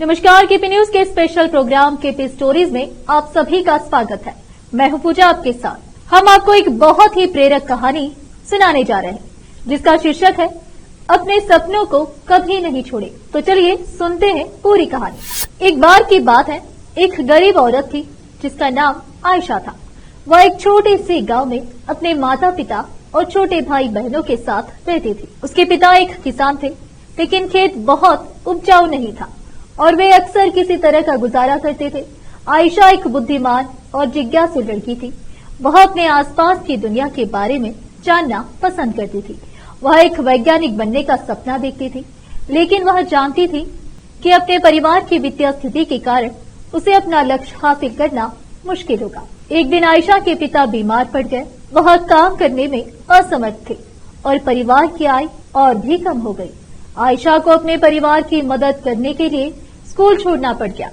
नमस्कार, KP news के special programme KP stories में आप सभी का स्वागत है। मैं हूं पूजा आपके साथ। हम आपको एक बहुत ही प्रेरक कहानी सुनाने जा रहे हैं, जिसका शीर्षक है अपने सपनों को कभी नहीं छोड़े। तो चलिए सुनते हैं पूरी कहानी। एक बार की बात है, एक गरीब औरत थी जिसका नाम आयशा था। वह एक छोटे से गांव में अपने माता पिता और छोटे भाई बहनों के साथ रहती थी। उसके पिता एक किसान थे, लेकिन खेत बहुत उपजाऊ नहीं था और वे अक्सर किसी तरह का गुजारा करते थे। आयशा एक बुद्धिमान और जिज्ञासु लड़की थी। वह अपने आसपास की दुनिया के बारे में जानना पसंद करती थी। वह एक वैज्ञानिक बनने का सपना देखती थी, लेकिन वह जानती थी कि अपने परिवार की वित्तीय स्थिति के कारण उसे अपना लक्ष्य हासिल करना मुश्किल होगा। एक दिन आयशा के पिता बीमार पड़ गए। वह काम करने में असमर्थ थे और परिवार की आय और भी कम हो गई। आयशा को अपने परिवार की मदद करने के लिए स्कूल छोड़ना पड़ गया।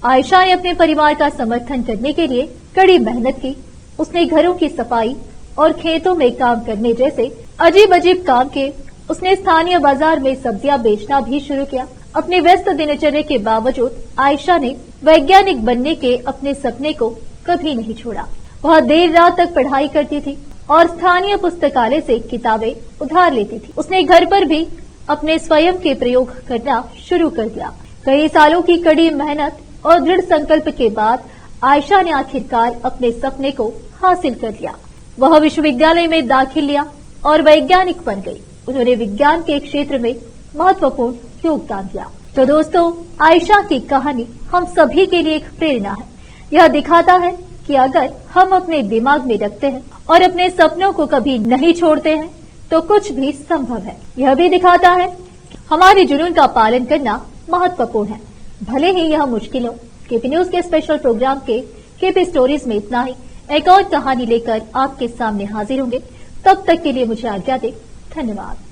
आयशा ने अपने परिवार का समर्थन करने के लिए कड़ी मेहनत की। उसने घरों की सफाई और खेतों में काम करने जैसे अजीब अजीब काम किए। उसने स्थानीय बाजार में सब्जियां बेचना भी शुरू किया। अपने व्यस्त दिनचर्या के बावजूद आयशा ने वैज्ञानिक बनने के अपने सपने को कभी नहीं छोड़ा। वह देर रात तक पढ़ाई करती थी और स्थानीय पुस्तकालय से किताबें उधार लेती थी। उसने घर पर भी अपने स्वयं के प्रयोग करना शुरू कर दिया। कई सालों की कड़ी मेहनत और दृढ़ संकल्प के बाद आयशा ने आखिरकार अपने सपने को हासिल कर लिया। वह विश्वविद्यालय में दाखिल लिया और वैज्ञानिक बन गई। उन्होंने विज्ञान के क्षेत्र में महत्वपूर्ण योगदान दिया। तो दोस्तों, आयशा की कहानी हम सभी के लिए एक प्रेरणा है। यह दिखाता है कि अगर हम अपने दिमाग में रखते हैं और अपने सपनों को कभी नहीं छोड़ते हैं तो कुछ भी संभव है। यह भी दिखाता है कि हमारे जुनून का पालन करना महत्वपूर्ण है, भले ही यह मुश्किल हो। केपी न्यूज के स्पेशल प्रोग्राम के केपी स्टोरीज में इतना ही। एक और कहानी लेकर आपके सामने हाजिर होंगे। तब तक के लिए मुझे आज्ञा दें। धन्यवाद।